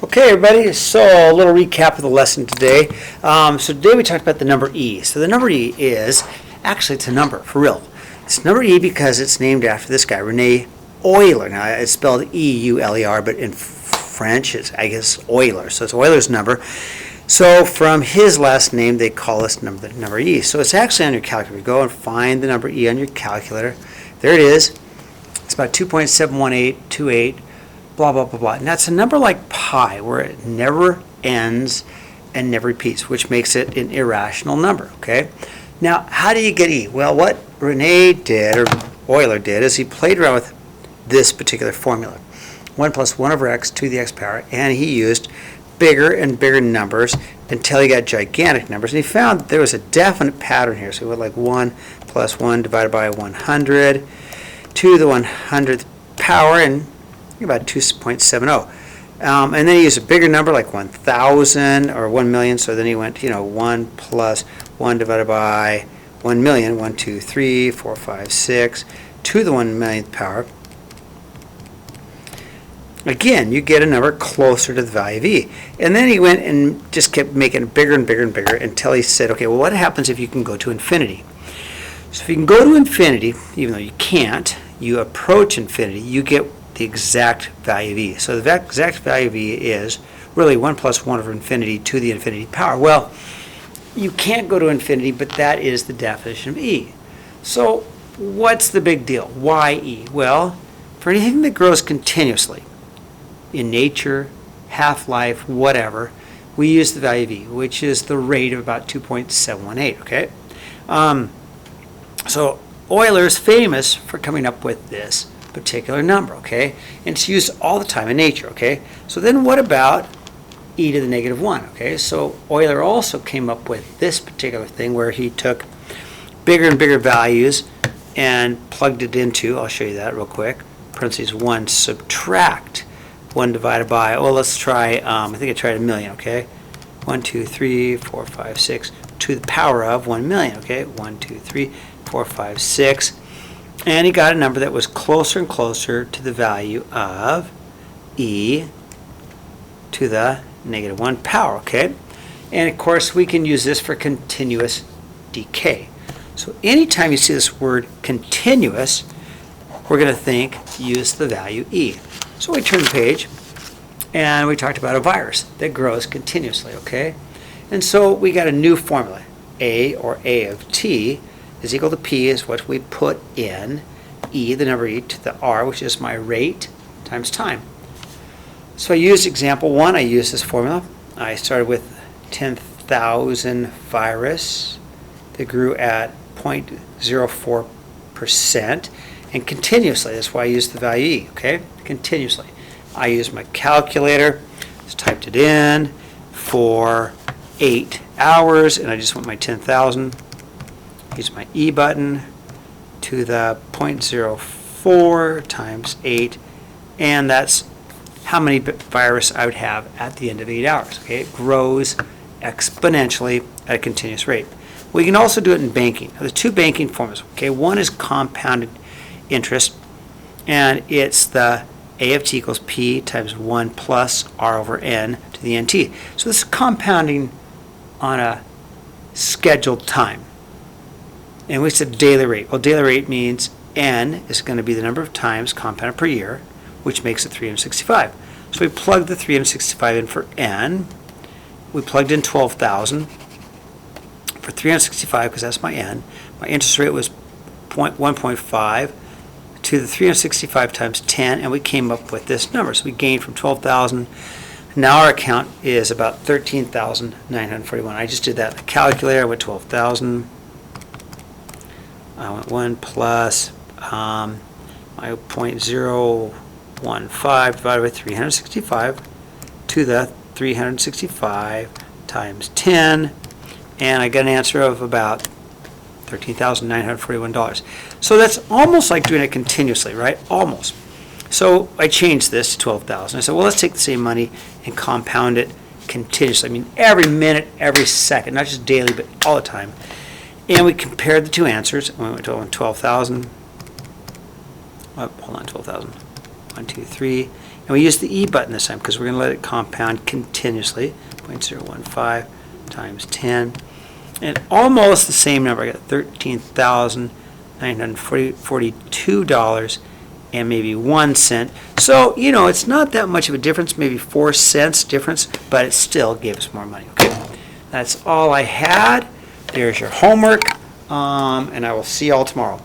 Okay, everybody, so a little recap of the lesson today. So today we talked about the number E. So the number E is, actually it's a number, for real. It's number E because it's named after this guy, Rene Euler. Now it's spelled E-U-L-E-R, but in French it's, I guess, Euler. So it's Euler's number. So from his last name, they call this number E. So it's actually on your calculator. Go and find the number E on your calculator. There it is. It's about 2.71828. Blah, blah, blah, blah. And that's a number like pi, where it never ends and never repeats, which makes it an irrational number, okay? Now, how do you get E? Well, what Rene did, or Euler did, is he played around with this particular formula. 1 plus 1 over x to the x power, and he used bigger and bigger numbers until he got gigantic numbers. And he found that there was a definite pattern here. So he went like 1 plus 1 divided by 100 to the 100th power, and about 2.70. And then he used a bigger number like 1,000 or 1 million. So then he went, 1 plus 1 divided by 1 million. 1, 2, 3, 4, 5, 6 to the 1 millionth power. Again, you get a number closer to the value of E. And then he went and just kept making it bigger and bigger and bigger until he said, okay, well, what happens if you can go to infinity? So if you can go to infinity, even though you can't, you approach infinity, you get the exact value of E. So the exact value of E is really 1 plus 1 over infinity to the infinity power. Well, you can't go to infinity, but that is the definition of E. So what's the big deal? Why E? Well, for anything that grows continuously, in nature, half-life, whatever, we use the value of E, which is the rate of about 2.718, okay? So Euler's famous for coming up with this particular number, okay? And it's used all the time in nature, okay? So then what about e to the negative 1, okay? So Euler also came up with this particular thing where he took bigger and bigger values and plugged it into, I'll show you that real quick, parentheses 1 subtract 1 divided by, well, let's try, I think I tried a million, okay? 1, 2, 3, 4, 5, 6 to the power of 1 million, okay? 1, 2, 3, 4, 5, 6. And he got a number that was closer and closer to the value of e to the negative 1 power, okay? And of course, we can use this for continuous decay. So anytime you see this word continuous, we're going to use the value e. So we turn the page, and we talked about a virus that grows continuously, okay? And so we got a new formula. A, or A of t, is equal to P is what we put in E, the number E, to the R, which is my rate, times time. So I used example 1. I used this formula. I started with 10,000 virus that grew at 0.04% and continuously. That's why I used the value E, okay? Continuously. I used my calculator, just typed it in for 8 hours, and I just want my 10,000. Use my E button to the 0.04 times 8, and that's how many virus I would have at the end of 8 hours. Okay, it grows exponentially at a continuous rate. We can also do it in banking. Now, there's two banking formulas. Okay, one is compounded interest, and it's the A of t equals P times 1 plus R over N to the NT. So this is compounding on a scheduled time. And we said daily rate. Well, daily rate means N is going to be the number of times compounded per year, which makes it 365. So we plugged the 365 in for N. We plugged in 12,000 for 365 because that's my N. My interest rate was 1.5 to the 365 times 10, and we came up with this number. So we gained from 12,000. Now our account is about 13,941. I just did that in the calculator. I went 12,000. I went 1 plus my 0.015 divided by 365 to the 365 times 10, and I got an answer of about $13,941. So that's almost like doing it continuously, right? Almost. So I changed this to 12,000. I said, well, let's take the same money and compound it continuously. I mean, every minute, every second, not just daily, but all the time. And we compared the two answers. We went to 12,000. Oh, hold on, 12,000. 1, 2, 3. And we use the E button this time because we're going to let it compound continuously. 0.015 times 10. And almost the same number. I got $13,942 and maybe 1 cent. So, you know, it's not that much of a difference, maybe 4 cents difference, but it still gives more money. Okay, that's all I had. There's your homework, and I will see you all tomorrow.